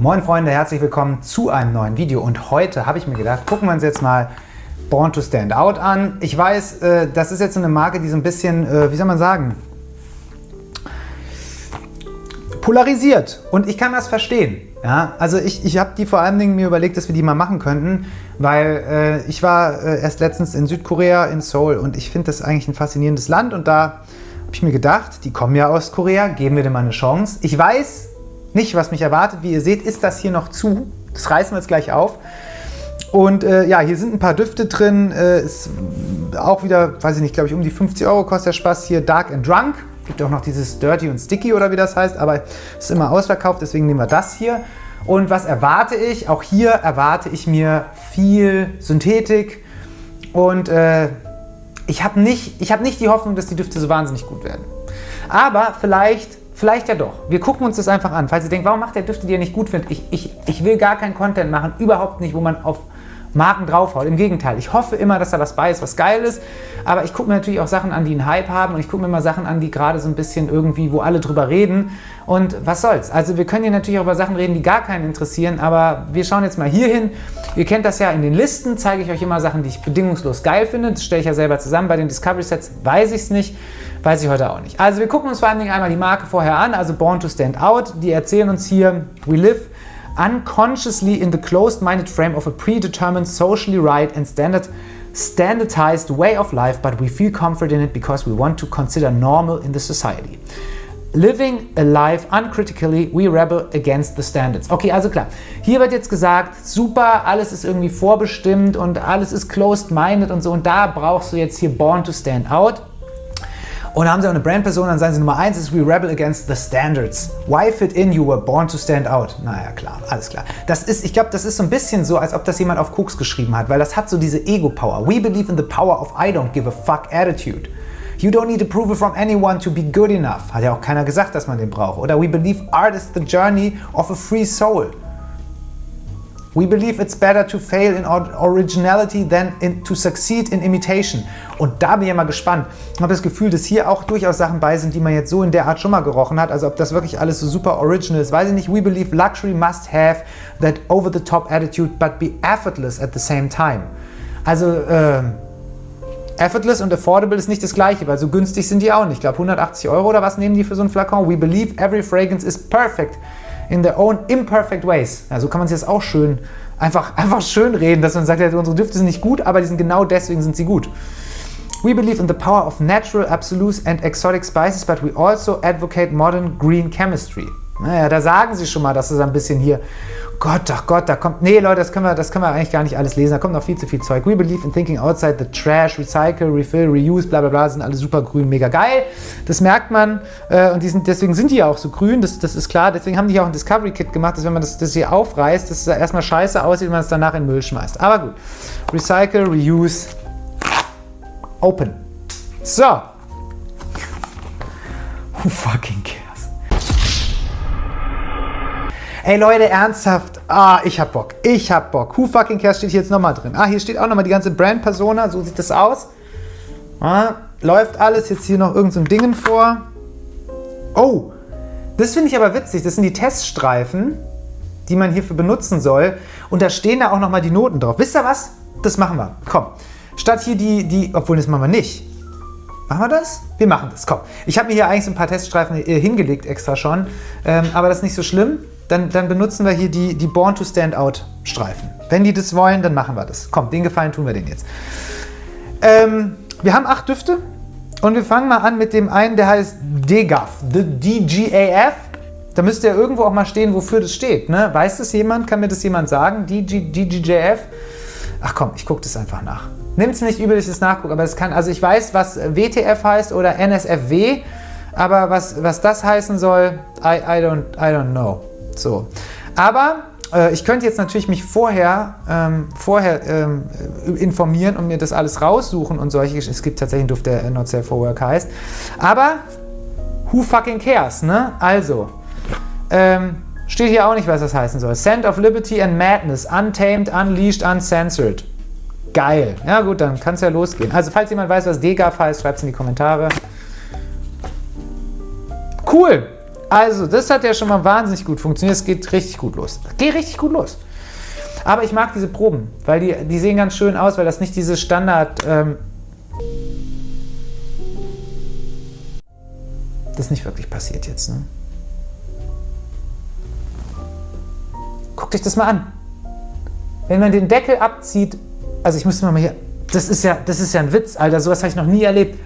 Moin Freunde, herzlich willkommen zu einem neuen Video und heute habe ich mir gedacht, gucken wir uns jetzt mal Born to Stand Out an. Ich weiß, das ist jetzt so eine Marke, die so ein bisschen, wie soll man sagen, polarisiert und ich kann das verstehen. Ja? Also ich habe die vor allen Dingen mir überlegt, dass wir die mal machen könnten, weil ich war erst letztens in Südkorea, in Seoul und ich finde das eigentlich ein faszinierendes Land und da habe ich mir gedacht, die kommen ja aus Korea, geben wir dem mal eine Chance. Ich weiß nicht, was mich erwartet. Wie ihr seht, ist das hier noch zu. Das reißen wir jetzt gleich auf. Und ja, hier sind ein paar Düfte drin. Ist auch wieder, weiß ich nicht, glaube ich, um die 50 € kostet der Spaß hier. Dark and Drunk. Gibt auch noch dieses Dirty und Sticky oder wie das heißt. Aber ist immer ausverkauft, deswegen nehmen wir das hier. Und was erwarte ich? Auch hier erwarte ich mir viel Synthetik. Und ich habe nicht die Hoffnung, dass die Düfte so wahnsinnig gut werden. Aber vielleicht ja doch. Wir gucken uns das einfach an. Falls ihr denkt, warum macht der Düfte, die ihr nicht gut findet? Ich will gar keinen Content machen, überhaupt nicht, wo man auf Marken draufhaut. Im Gegenteil, ich hoffe immer, dass da was bei ist, was geil ist. Aber ich gucke mir natürlich auch Sachen an, die einen Hype haben. Und ich gucke mir mal Sachen an, die gerade so ein bisschen irgendwie, wo alle drüber reden. Und was soll's? Also wir können hier natürlich auch über Sachen reden, die gar keinen interessieren. Aber wir schauen jetzt mal hier hin. Ihr kennt das ja in den Listen. Zeige ich euch immer Sachen, die ich bedingungslos geil finde. Das stelle ich ja selber zusammen. Bei den Discovery Sets weiß ich es nicht. Weiß ich heute auch nicht. Also wir gucken uns vor allen Dingen einmal die Marke vorher an, also Born to Stand Out. Die erzählen uns hier, we live unconsciously in the closed-minded frame of a predetermined, socially right and standardized way of life, but we feel comfort in it because we want to consider normal in the society. Living a life uncritically, we rebel against the standards. Okay, also klar, hier wird jetzt gesagt, super, alles ist irgendwie vorbestimmt und alles ist closed-minded und so und da brauchst du jetzt hier Born to Stand Out. Und da haben sie auch eine Brandperson, dann sagen sie Nummer 1 ist We rebel against the standards. Why fit in? You were born to stand out. Naja, klar, alles klar. Ich glaube, das ist so ein bisschen so, als ob das jemand auf Koks geschrieben hat, weil das hat so diese Ego-Power. We believe in the power of I don't give a fuck attitude. You don't need approval from anyone to be good enough. Hat ja auch keiner gesagt, dass man den braucht. Oder we believe art is the journey of a free soul. We believe it's better to fail in originality than to succeed in imitation. Und da bin ich ja mal gespannt. Ich habe das Gefühl, dass hier auch durchaus Sachen bei sind, die man jetzt so in der Art schon mal gerochen hat. Also ob das wirklich alles so super original ist, weiß ich nicht. We believe luxury must have that over-the-top attitude, but be effortless at the same time. Also effortless und affordable ist nicht das gleiche, weil so günstig sind die auch nicht. Ich glaube 180 € oder was nehmen die für so einen Flakon? We believe every fragrance is perfect in their own imperfect ways. Ja, so kann man sich das auch schön, einfach schön reden, dass man sagt, ja, unsere Düfte sind nicht gut, aber die sind genau deswegen sind sie gut. We believe in the power of natural, absolute and exotic spices, but we also advocate modern green chemistry. Naja, da sagen sie schon mal, dass es ein bisschen hier, ach Gott, da kommt, nee Leute, das können wir eigentlich gar nicht alles lesen, da kommt noch viel zu viel Zeug. We believe in thinking outside the trash, recycle, refill, reuse, bla bla bla, sind alle super grün, mega geil. Das merkt man und deswegen sind die ja auch so grün, das ist klar, deswegen haben die ja auch ein Discovery Kit gemacht, dass wenn man das hier aufreißt, dass es erstmal scheiße aussieht und man es danach in den Müll schmeißt. Aber gut, recycle, reuse, open. So. Who fucking cares? Ey Leute, ernsthaft, ich hab Bock. Who fucking cares steht hier jetzt nochmal drin. Hier steht auch nochmal die ganze Brand-Persona, so sieht das aus. Läuft alles, jetzt hier noch irgend so ein Dingen vor. Oh, das finde ich aber witzig, das sind die Teststreifen, die man hierfür benutzen soll. Und da stehen da auch nochmal die Noten drauf. Wisst ihr was? Das machen wir, komm. Statt hier obwohl das machen wir nicht. Machen wir das? Wir machen das, komm. Ich habe mir hier eigentlich so ein paar Teststreifen hingelegt extra schon, aber das ist nicht so schlimm. Dann benutzen wir hier die Born to Stand Out Streifen. Wenn die das wollen, dann machen wir das. Komm, den Gefallen tun wir denen jetzt. Wir haben 8 Düfte und wir fangen mal an mit dem einen, der heißt DGAF. D-G-A-F. Da müsste ja irgendwo auch mal stehen, wofür das steht. Ne? Weiß das jemand? Kann mir das jemand sagen? D-G-J-F? Ach komm, ich gucke das einfach nach. Nimmt es nicht übel, dass ich das nachgucke, aber es kann, also ich weiß, was WTF heißt oder NSFW, aber was das heißen soll, I don't know. So. Aber ich könnte jetzt natürlich mich vorher informieren und mir das alles raussuchen und solche Geschichten. Es gibt tatsächlich einen Duft, der Not Safe for Work heißt. Aber who fucking cares, ne? Also, steht hier auch nicht, was das heißen soll. Scent of Liberty and Madness, Untamed, Unleashed, Uncensored. Geil. Ja gut, dann kann es ja losgehen. Also falls jemand weiß, was DGAF heißt, schreibt es in die Kommentare. Cool. Also, das hat ja schon mal wahnsinnig gut funktioniert. Es geht richtig gut los. Geht richtig gut los. Aber ich mag diese Proben, weil die sehen ganz schön aus, weil das nicht diese Standard... das ist nicht wirklich passiert jetzt, ne? Guckt euch das mal an. Wenn man den Deckel abzieht, also ich müsste mal hier, das ist ja ein Witz, Alter, sowas habe ich noch nie erlebt.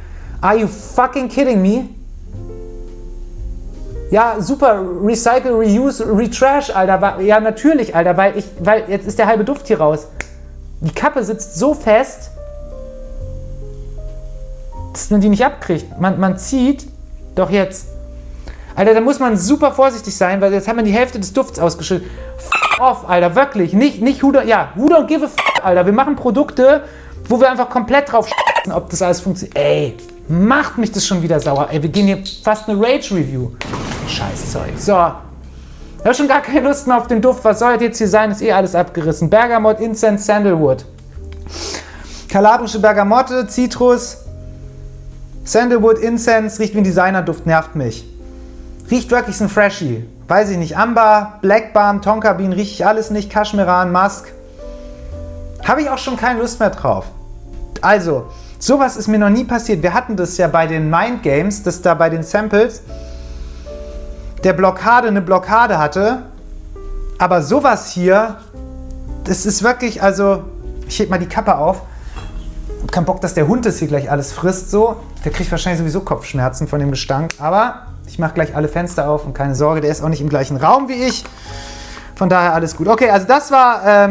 Are you fucking kidding me? Ja, super, recycle, reuse, retrash, Alter. Ja, natürlich, Alter, weil jetzt ist der halbe Duft hier raus. Die Kappe sitzt so fest, dass man die nicht abkriegt. Man zieht, doch jetzt. Alter, da muss man super vorsichtig sein, weil jetzt haben wir die Hälfte des Dufts ausgeschüttet. F off, Alter, wirklich. Nicht who don't give a f, Alter. Wir machen Produkte, wo wir einfach komplett drauf scheißen, ob das alles funktioniert. Ey, macht mich das schon wieder sauer. Ey, wir gehen hier fast eine Rage-Review. Scheißzeug. So. Ich habe schon gar keine Lust mehr auf den Duft. Was soll das jetzt hier sein? Ist eh alles abgerissen. Bergamot, Incense, Sandalwood. Kalabrische Bergamotte, Zitrus, Sandalwood, Incense, riecht wie ein Designerduft, nervt mich. Riecht wirklich ein Freshie. Weiß ich nicht. Amber, Black Balm, Tonka Bean, rieche ich alles nicht. Kashmiran, Musk. Habe ich auch schon keine Lust mehr drauf. Also, sowas ist mir noch nie passiert. Wir hatten das ja bei den Mind Games, dass da bei den Samples der Blockade eine Blockade hatte. Aber sowas hier, das ist wirklich, also, ich heb mal die Kappe auf. Hab keinen Bock, dass der Hund das hier gleich alles frisst, so. Der kriegt wahrscheinlich sowieso Kopfschmerzen von dem Gestank. Aber ich mache gleich alle Fenster auf und keine Sorge, der ist auch nicht im gleichen Raum wie ich. Von daher alles gut. Okay, also das war,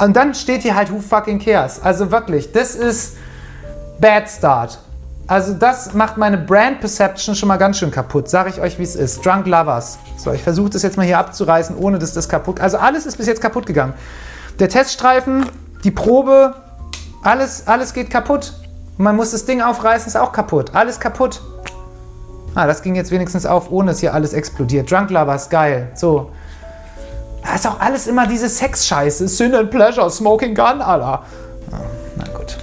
und dann steht hier halt Who fucking cares? Also wirklich, das ist Bad Start. Also das macht meine Brand Perception schon mal ganz schön kaputt. Sag ich euch, wie es ist. Drunk Lovers. So, ich versuche das jetzt mal hier abzureißen, ohne dass das kaputt... Also alles ist bis jetzt kaputt gegangen. Der Teststreifen, die Probe, alles geht kaputt. Und man muss das Ding aufreißen, ist auch kaputt. Alles kaputt. Ah, das ging jetzt wenigstens auf, ohne dass hier alles explodiert. Drunk Lovers, geil. So. Da ist auch alles immer diese Sex-Scheiße. Sin and Pleasure, Smoking Gun, Alter. Oh, na gut.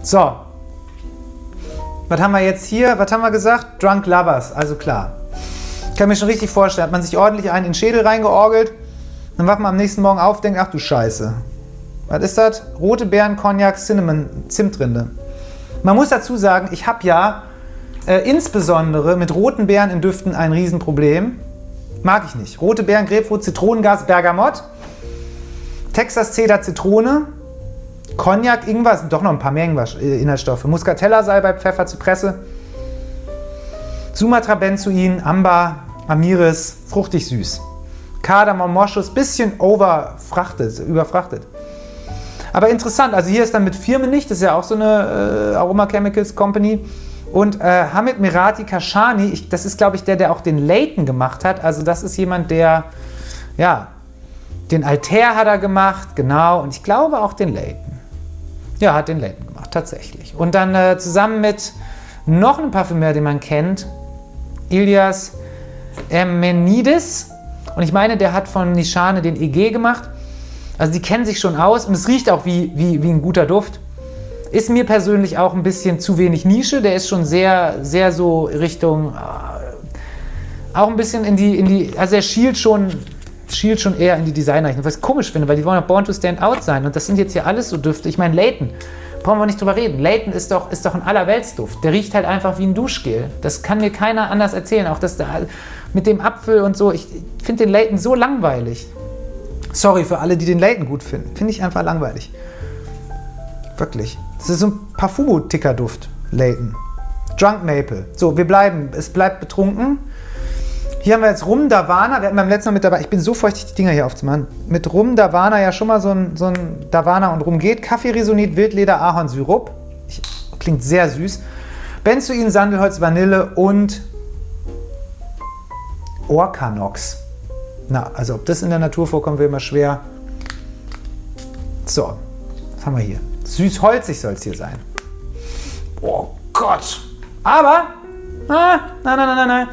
So. Was haben wir jetzt hier? Was haben wir gesagt? Drunk Lovers, also klar. Ich kann mir schon richtig vorstellen, hat man sich ordentlich einen in den Schädel reingeorgelt, dann wacht man am nächsten Morgen auf und denkt, ach du Scheiße. Was ist das? Rote Beeren, Cognac, Cinnamon, Zimtrinde. Man muss dazu sagen, ich habe ja insbesondere mit roten Beeren in Düften ein Riesenproblem. Mag ich nicht. Rote Beeren, Grapefruit, Zitronengas, Bergamott, Texas Cedar, Zitrone, Cognac, Ingwer, sind doch noch ein paar mehr Inhaltsstoffe. Muscatella, Salbei, Pfeffer, Zypresse, Sumatra, Benzoin, Amber, Amiris, fruchtig süß. Kardamom, Moschus, bisschen überfrachtet. Aber interessant, also hier ist dann mit Firmenlicht, das ist ja auch so eine Aroma Chemicals Company. Und Hamid Mirati Kashani, das ist, glaube ich, der auch den Layton gemacht hat. Also das ist jemand, der, ja, den Altair hat er gemacht, genau. Und ich glaube auch den Layton. Ja, hat den Layton gemacht, tatsächlich. Und dann zusammen mit noch einem Parfümeur, den man kennt, Ilias Emmenidis. Und ich meine, der hat von Nishane den EG gemacht. Also die kennen sich schon aus und es riecht auch wie ein guter Duft. Ist mir persönlich auch ein bisschen zu wenig Nische. Der ist schon sehr, sehr so Richtung, auch ein bisschen in die also er schielt schon eher in die Designerrichtung. Was ich komisch finde, weil die wollen auch Born to Stand Out sein. Und das sind jetzt hier alles so Düfte. Ich meine, Layton, brauchen wir nicht drüber reden. Layton ist doch ein Allerweltsduft. Der riecht halt einfach wie ein Duschgel. Das kann mir keiner anders erzählen. Auch das da mit dem Apfel und so. Ich finde den Layton so langweilig. Sorry für alle, die den Layton gut finden. Finde ich einfach langweilig. Wirklich. Das ist so ein Parfumo-Ticker-Duft, Layton. Drunk Maple. So, es bleibt betrunken. Hier haben wir jetzt Rum Davana. Wir hatten beim letzten Mal mit dabei, ich bin so feuchtig, die Dinger hier aufzumachen. Mit Rum Davana ja schon mal so ein Davana und Rum geht. Kaffee-Risonit, Wildleder, Ahornsirup. Klingt sehr süß. Benzoin, Sandelholz, Vanille und Orkanox. Na, also ob das in der Natur vorkommt, wird immer schwer. So, was haben wir hier? Süß-holzig soll es hier sein. Oh Gott. Aber, nein.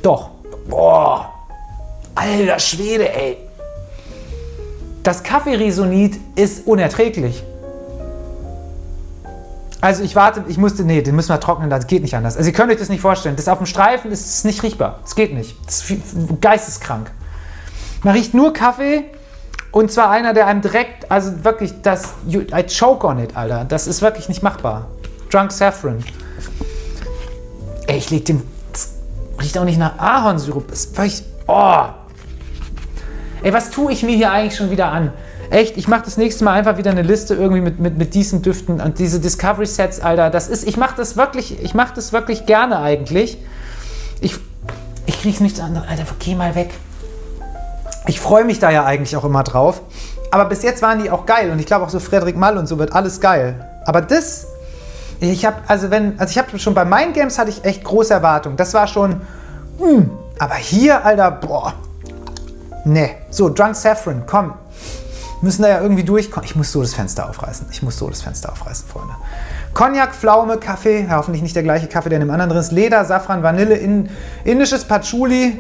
Doch. Boah. Alter Schwede, ey. Das Kaffee-Risonit ist unerträglich. Also ich warte, nee, den müssen wir trocknen, das geht nicht anders. Also ihr könnt euch das nicht vorstellen. Das auf dem Streifen ist nicht riechbar. Das geht nicht. Das ist geisteskrank. Man riecht nur Kaffee und zwar einer, der einem direkt, also wirklich, I choke on it, Alter. Das ist wirklich nicht machbar. Drunk Saffron. Ey, ich leg den, das riecht auch nicht nach Ahornsirup. Das ist wirklich, oh. Ey, was tue ich mir hier eigentlich schon wieder an? Echt, ich mache das nächste Mal einfach wieder eine Liste irgendwie mit diesen Düften und diese Discovery Sets, Alter. Ich mache das wirklich gerne eigentlich. Ich kriege nichts anderes. Alter, geh mal weg. Ich freue mich da ja eigentlich auch immer drauf. Aber bis jetzt waren die auch geil und ich glaube auch so Frederic Malle und so wird alles geil. Aber das, ich habe schon bei Mind Games hatte ich echt große Erwartungen. Das war schon, aber hier, Alter, boah, ne. So, Drunk Saffron, komm. Müssen da ja irgendwie durchkommen. Ich muss so das Fenster aufreißen, Freunde. Cognac, Pflaume, Kaffee, ja, hoffentlich nicht der gleiche Kaffee, der in dem anderen drin ist. Leder, Safran, Vanille, indisches Patchouli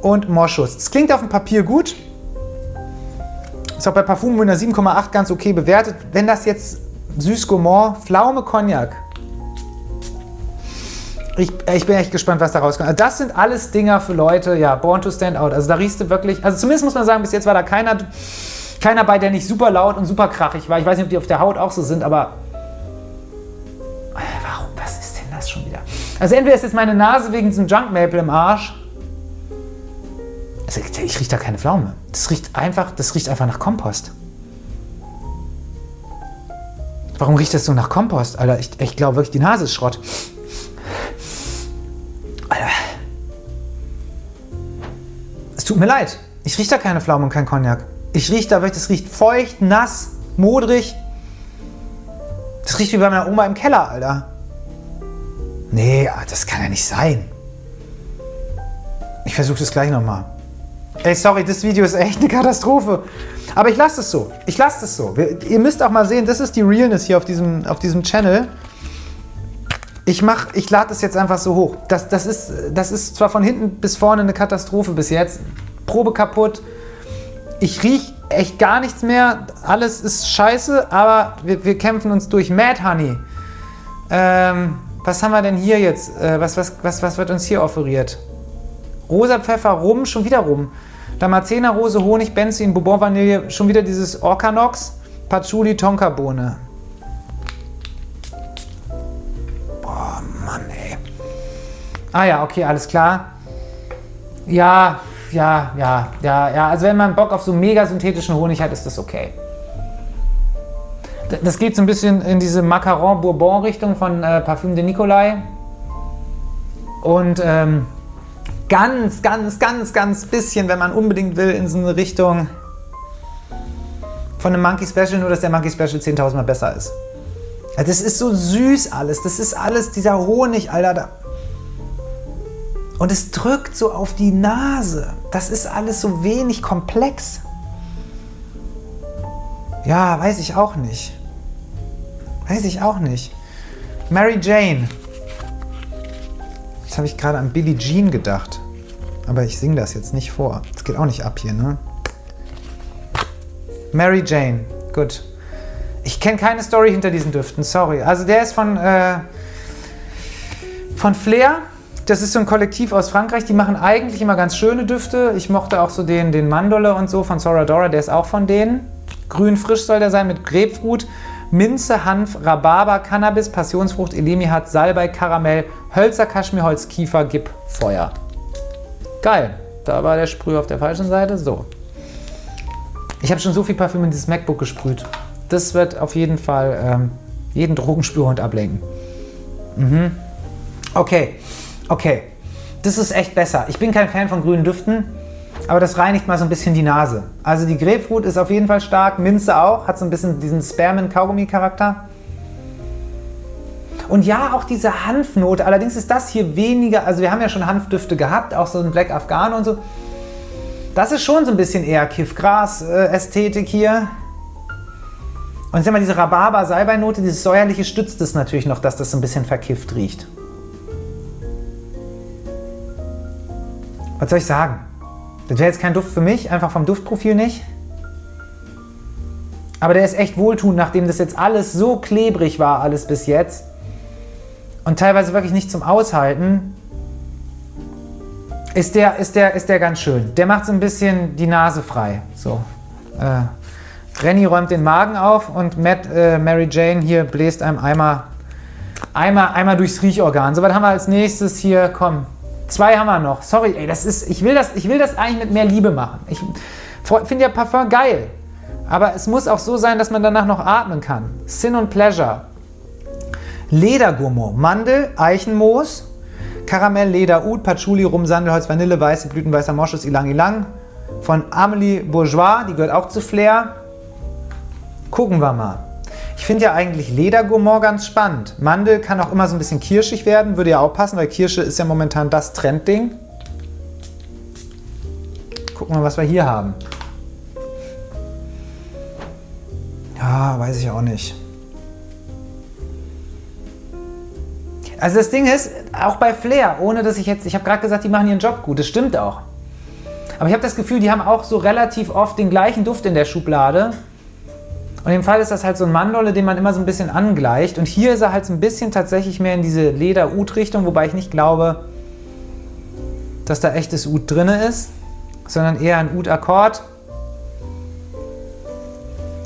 und Moschus. Das klingt auf dem Papier gut. Ist auch bei Parfum mit einer 7,8 ganz okay bewertet. Wenn das jetzt süß Gourmand, Pflaume, Cognac. Ich bin echt gespannt, was da rauskommt. Also das sind alles Dinger für Leute, ja, born to stand out. Also da riechst du wirklich, also zumindest muss man sagen, bis jetzt war da keiner bei, der nicht super laut und super krachig war. Ich weiß nicht, ob die auf der Haut auch so sind, aber warum, was ist denn das schon wieder? Also entweder ist jetzt meine Nase wegen diesem Junk Maple im Arsch. Also ich rieche da keine Pflaume. Das riecht einfach nach Kompost. Warum riecht das so nach Kompost? Alter, ich glaube wirklich, die Nase ist Schrott. Alter. Es tut mir leid. Ich rieche da keine Pflaume und kein Cognac. Ich rieche da wirklich, das riecht feucht, nass, modrig. Das riecht wie bei meiner Oma im Keller, Alter. Nee, das kann ja nicht sein. Ich versuche das gleich nochmal. Ey, sorry, das Video ist echt eine Katastrophe. Aber ich lasse es so. Ihr müsst auch mal sehen, das ist die Realness hier auf diesem Channel. Ich lade das jetzt einfach so hoch. Das ist zwar von hinten bis vorne eine Katastrophe bis jetzt. Probe kaputt. Ich rieche echt gar nichts mehr. Alles ist scheiße, aber wir kämpfen uns durch. Mad Honey. Was haben wir denn hier jetzt? Was wird uns hier offeriert? Rosa Pfeffer, Rum, schon wieder Rum. Damaszener, Rose, Honig, Benzin, Bourbon, Vanille, schon wieder dieses Orkanox, Patchouli, Tonkabohne. Boah, Mann, ey. Ah ja, okay, alles klar. Ja, also wenn man Bock auf so mega synthetischen Honig hat, ist das okay. Das geht so ein bisschen in diese Macaron-Bourbon-Richtung von Parfum de Nicolai. Und ganz bisschen, wenn man unbedingt will, in so eine Richtung von einem Monkey Special, nur dass der Monkey Special 10.000 Mal besser ist. Also das ist so süß alles, das ist alles dieser Honig, Alter. Da. Und es drückt so auf die Nase. Das ist alles so wenig komplex. Ja, weiß ich auch nicht. Mary Jane. Jetzt habe ich gerade an Billie Jean gedacht. Aber ich singe das jetzt nicht vor. Das geht auch nicht ab hier, ne? Mary Jane. Gut. Ich kenne keine Story hinter diesen Düften, sorry. Also der ist von Flair. Das ist so ein Kollektiv aus Frankreich. Die machen eigentlich immer ganz schöne Düfte. Ich mochte auch so den Mandorle und so von Sora Dora. Der ist auch von denen. Grün frisch soll der sein mit Grapefruit. Minze, Hanf, Rhabarber, Cannabis, Passionsfrucht, Elemihat, Salbei, Karamell, Hölzer, Kaschmirholz, Kiefer, Gib, Feuer. Geil. Da war der Sprüh auf der falschen Seite. So. Ich habe schon so viel Parfüm in dieses MacBook gesprüht. Das wird auf jeden Fall jeden Drogenspürhund ablenken. Okay. Das ist echt besser. Ich bin kein Fan von grünen Düften. Aber das reinigt mal so ein bisschen die Nase. Also die Grapefruit ist auf jeden Fall stark, Minze auch, hat so ein bisschen diesen Spearmint-Kaugummi-Charakter. Und ja, auch diese Hanfnote, allerdings ist das hier weniger, also wir haben ja schon Hanfdüfte gehabt, auch so ein Black Afghan und so. Das ist schon so ein bisschen eher Kiff-Gras-Ästhetik hier. Und jetzt haben wir diese Rhabarber-Salbei-Note, dieses säuerliche stützt es natürlich noch, dass das so ein bisschen verkifft riecht. Was soll ich sagen? Das wäre jetzt kein Duft für mich, einfach vom Duftprofil nicht. Aber der ist echt wohltuend, nachdem das jetzt alles so klebrig war, alles bis jetzt. Und teilweise wirklich nicht zum Aushalten. Ist der ganz schön. Der macht so ein bisschen die Nase frei. So. Renny räumt den Magen auf und Mary Jane hier bläst einem einmal durchs Riechorgan. So, was haben wir als nächstes hier? Komm, 2 haben wir noch. Sorry, ey, ich will das eigentlich mit mehr Liebe machen. Ich finde ja Parfum geil. Aber es muss auch so sein, dass man danach noch atmen kann. Sin und Pleasure. Ledergummo, Mandel, Eichenmoos, Karamell, Leder, Oud, Patchouli, Rum, Sandelholz, Vanille, weiße Blüten, weißer Moschus, Ylang Ylang. Von Amélie Bourgeois, die gehört auch zu Flair. Gucken wir mal. Ich finde ja eigentlich Ledergourmand ganz spannend. Mandel kann auch immer so ein bisschen kirschig werden, würde ja auch passen, weil Kirsche ist ja momentan das Trendding. Gucken wir mal, was wir hier haben. Ja, weiß ich auch nicht. Also das Ding ist, auch bei Flair, ohne dass ich habe gerade gesagt, die machen ihren Job gut, das stimmt auch. Aber ich habe das Gefühl, die haben auch so relativ oft den gleichen Duft in der Schublade. Und im Fall ist das halt so ein Mandolle, den man immer so ein bisschen angleicht. Und hier ist er halt so ein bisschen tatsächlich mehr in diese Leder-Oud-Richtung, wobei ich nicht glaube, dass da echtes Oud drin ist, sondern eher ein Oud-Akkord.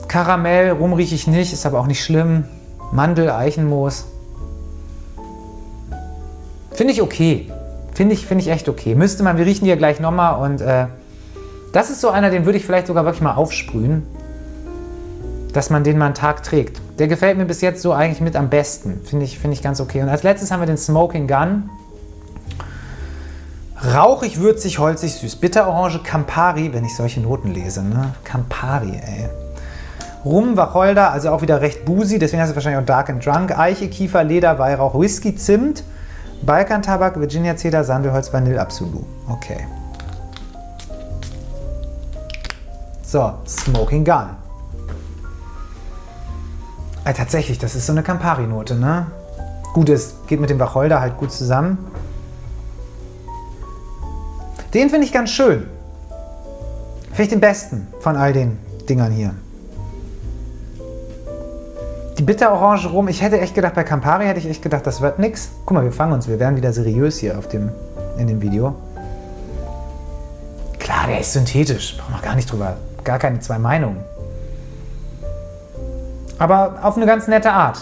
Karamell, Rum rieche ich nicht, ist aber auch nicht schlimm. Mandel, Eichenmoos. Finde ich okay. Finde ich echt okay. Müsste man, wir riechen die ja gleich nochmal und das ist so einer, den würde ich vielleicht sogar wirklich mal aufsprühen, dass man den mal einen Tag trägt. Der gefällt mir bis jetzt so eigentlich mit am besten. Finde ich ganz okay. Und als letztes haben wir den Smoking Gun. Rauchig, würzig, holzig, süß. Bitterorange, Campari, wenn ich solche Noten lese. Ne? Campari, ey. Rum, Wacholder, also auch wieder recht boozy, deswegen heißt es wahrscheinlich auch Dark and Drunk. Eiche, Kiefer, Leder, Weihrauch, Whisky, Zimt, Balkantabak, Virginia Cedar, Sandelholz, Vanille, Absolut. Okay. So, Smoking Gun. Tatsächlich, das ist so eine Campari-Note, ne? Gut, es geht mit dem Wacholder halt gut zusammen. Den finde ich ganz schön. Finde ich den besten von all den Dingern hier. Die Bitterorange rum, ich hätte echt gedacht, bei Campari hätte ich echt gedacht, das wird nix. Guck mal, wir werden wieder seriös hier in dem Video. Klar, der ist synthetisch, brauchen wir gar nicht drüber, gar keine 2 Meinungen. Aber auf eine ganz nette Art.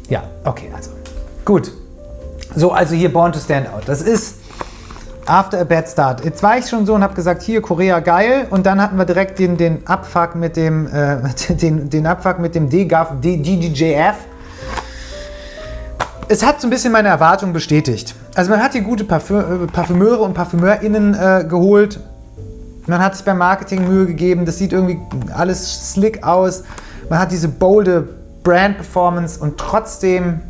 Ja, okay, also. Gut. So, also hier Born to Stand Out. Das ist After a Bad Start. Jetzt war ich schon so und habe gesagt, hier Korea geil. Und dann hatten wir direkt den Abfuck mit dem DGJF. Es hat so ein bisschen meine Erwartung bestätigt. Also man hat hier gute Parfümeure und ParfümeurInnen geholt. Man hat sich beim Marketing Mühe gegeben. Das sieht irgendwie alles slick aus. Man hat diese bolde Brand-Performance und trotzdem...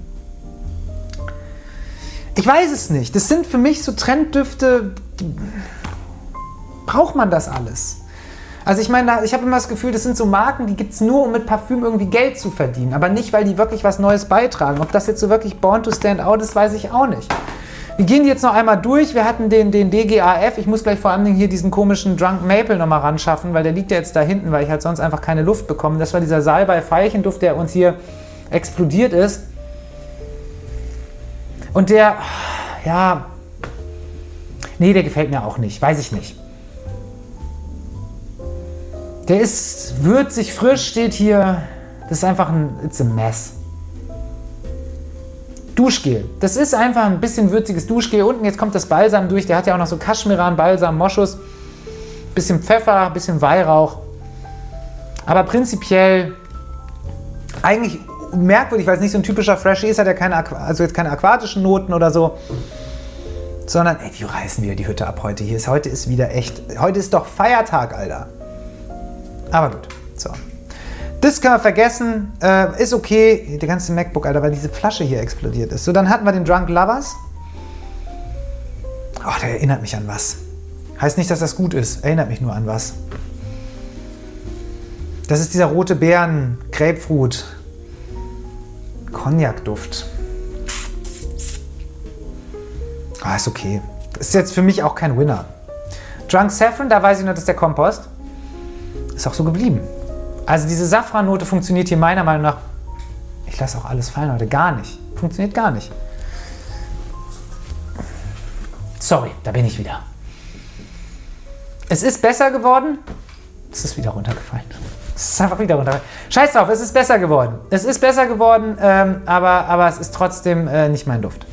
Ich weiß es nicht. Das sind für mich so Trenddüfte. Braucht man das alles? Also ich meine, ich habe immer das Gefühl, das sind so Marken, die gibt es nur, um mit Parfüm irgendwie Geld zu verdienen. Aber nicht, weil die wirklich was Neues beitragen. Ob das jetzt so wirklich Born to Stand Out ist, weiß ich auch nicht. Wir gehen jetzt noch einmal durch. Wir hatten den DGAF. Ich muss gleich vor allem hier diesen komischen Drunk Maple nochmal ran schaffen, weil der liegt ja jetzt da hinten, weil ich halt sonst einfach keine Luft bekomme. Das war dieser Salbei-Veilchenduft, der uns hier explodiert ist. Und der, ja, nee, der gefällt mir auch nicht. Weiß ich nicht. Der ist würzig, frisch, steht hier. Das ist einfach it's a mess. Duschgel. Das ist einfach ein bisschen würziges Duschgel. Unten jetzt kommt das Balsam durch. Der hat ja auch noch so Kaschmiran, Balsam, Moschus. Bisschen Pfeffer, bisschen Weihrauch. Aber prinzipiell eigentlich merkwürdig, weil es nicht so ein typischer Fresh ist. Hat ja keine aquatischen Noten oder so. Sondern, ey, wie reißen wir die Hütte ab heute hier? Heute ist wieder echt... Heute ist doch Feiertag, Alter. Aber gut, so. Das können wir vergessen, ist okay. Der ganze MacBook, Alter, weil diese Flasche hier explodiert ist. So, dann hatten wir den Drunk Lovers. Ach, der erinnert mich an was. Heißt nicht, dass das gut ist. Erinnert mich nur an was. Das ist dieser rote Beeren, Grapefruit, Cognac-Duft. Ah, ist okay. Ist jetzt für mich auch kein Winner. Drunk Saffron, da weiß ich nur, das ist der Kompost. Ist auch so geblieben. Also diese Safrannote funktioniert hier meiner Meinung nach, ich lasse auch alles fallen heute, gar nicht. Funktioniert gar nicht. Sorry, da bin ich wieder. Es ist besser geworden. Es ist wieder runtergefallen. Es ist einfach wieder runtergefallen. Scheiß drauf, es ist besser geworden. Es ist besser geworden, aber es ist trotzdem nicht mein Duft.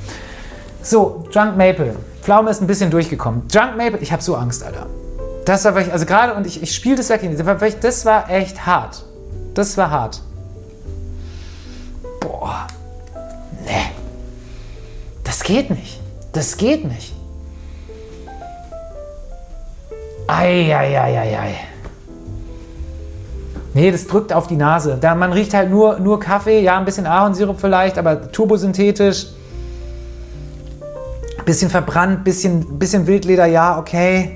So, Drunk Maple. Pflaume ist ein bisschen durchgekommen. Drunk Maple, ich habe so Angst, Alter. Das war wirklich, also gerade, und ich spiele das weg, das war echt hart. Das war hart. Boah. Nee. Das geht nicht. Das geht nicht. Ei. Nee, das drückt auf die Nase. Man riecht halt nur Kaffee, ja, ein bisschen Ahornsirup vielleicht, aber turbosynthetisch. Bisschen verbrannt, bisschen Wildleder, ja, okay.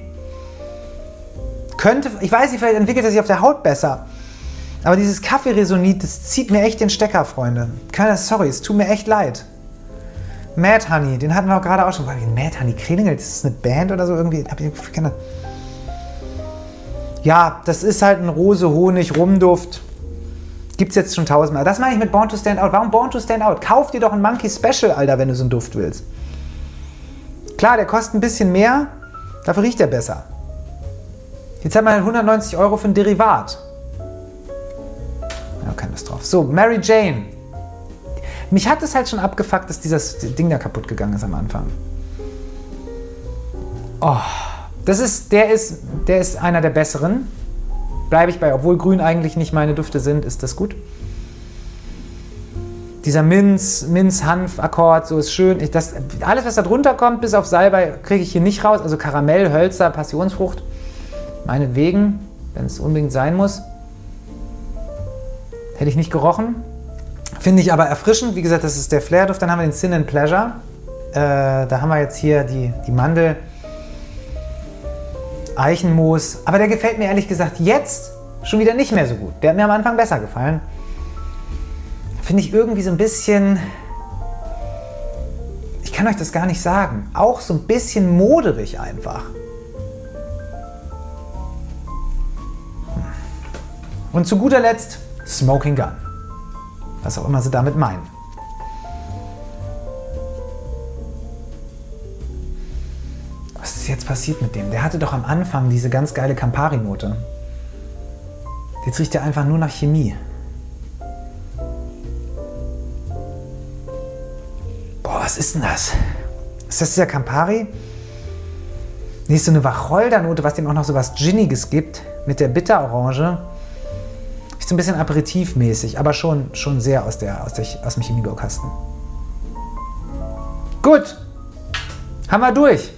Könnte, ich weiß nicht, vielleicht entwickelt er sich auf der Haut besser. Aber dieses Kaffeeresonit, das zieht mir echt den Stecker, Freunde. Sorry, es tut mir echt leid. Mad Honey, den hatten wir auch gerade auch schon. Mad Honey Klingelt, ist das eine Band oder so irgendwie? Ja, das ist halt ein Rose-Honig-Rumduft. Gibt's jetzt schon tausendmal. Das meine ich mit Born to Stand Out. Warum Born to Stand Out? Kauf dir doch ein Monkey Special, Alter, wenn du so einen Duft willst. Klar, der kostet ein bisschen mehr, dafür riecht er besser. Jetzt haben wir halt 190 € für ein Derivat. Ja, keine Lust drauf. So, Mary Jane. Mich hat es halt schon abgefuckt, dass dieses Ding da kaputt gegangen ist am Anfang. Oh, der ist einer der besseren. Bleibe ich bei, obwohl grün eigentlich nicht meine Düfte sind, ist das gut. Dieser Minz-Hanf-Akkord, so ist schön. Alles, was da drunter kommt, bis auf Salbei, kriege ich hier nicht raus. Also Karamell, Hölzer, Passionsfrucht. Meinetwegen, wenn es unbedingt sein muss. Hätte ich nicht gerochen. Finde ich aber erfrischend. Wie gesagt, das ist der Flair-Duft. Dann haben wir den Sin and Pleasure. Da haben wir jetzt hier die Mandel. Eichenmoos. Aber der gefällt mir ehrlich gesagt jetzt schon wieder nicht mehr so gut. Der hat mir am Anfang besser gefallen. Finde ich irgendwie so ein bisschen, ich kann euch das gar nicht sagen, auch so ein bisschen moderig einfach. Und zu guter Letzt Smoking Gun. Was auch immer sie damit meinen. Was ist jetzt passiert mit dem? Der hatte doch am Anfang diese ganz geile Campari-Note. Jetzt riecht er einfach nur nach Chemie. Was ist denn das? Ist das dieser Campari? Nee, ist so eine Wacholdernote, was dem auch noch so was Ginniges gibt, mit der Bitterorange. Ist so ein bisschen aperitivmäßig, aber schon sehr aus dem Chemiebaukasten. Gut, haben wir durch.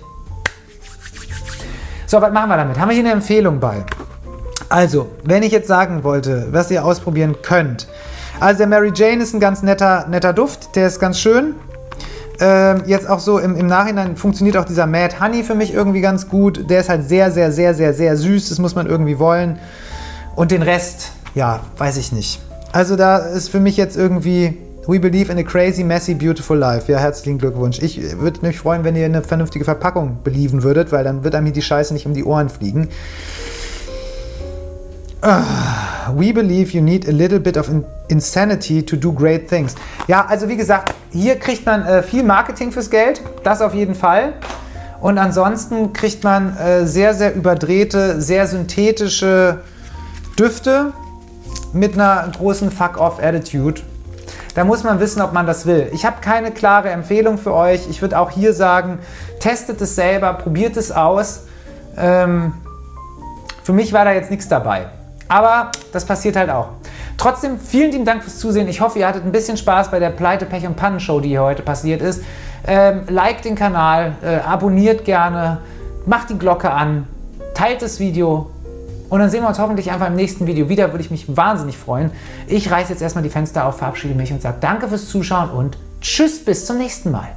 So, was machen wir damit? Haben wir hier eine Empfehlung bei? Also, wenn ich jetzt sagen wollte, was ihr ausprobieren könnt. Also der Mary Jane ist ein ganz netter Duft, der ist ganz schön. Jetzt auch so im Nachhinein funktioniert auch dieser Mad Honey für mich irgendwie ganz gut. Der ist halt sehr süß, das muss man irgendwie wollen. Und den Rest, ja, weiß ich nicht. Also da ist für mich jetzt irgendwie We believe in a crazy, messy, beautiful life. Ja, herzlichen Glückwunsch. Ich würde mich freuen, wenn ihr eine vernünftige Verpackung believen würdet, weil dann wird einem hier die Scheiße nicht um die Ohren fliegen. We believe you need a little bit of insanity to do great things. Ja, also wie gesagt, hier kriegt man viel Marketing fürs Geld, das auf jeden Fall. Und ansonsten kriegt man sehr überdrehte, sehr synthetische Düfte mit einer großen Fuck-off-Attitude. Da muss man wissen, ob man das will. Ich habe keine klare Empfehlung für euch. Ich würde auch hier sagen, testet es selber, probiert es aus. Für mich war da jetzt nichts dabei. Aber das passiert halt auch. Trotzdem, vielen lieben Dank fürs Zusehen. Ich hoffe, ihr hattet ein bisschen Spaß bei der Pleite, Pech und Pannen-Show, die hier heute passiert ist. Liked den Kanal, abonniert gerne, macht die Glocke an, teilt das Video und dann sehen wir uns hoffentlich einfach im nächsten Video wieder. Würde ich mich wahnsinnig freuen. Ich reiße jetzt erstmal die Fenster auf, verabschiede mich und sage danke fürs Zuschauen und tschüss, bis zum nächsten Mal.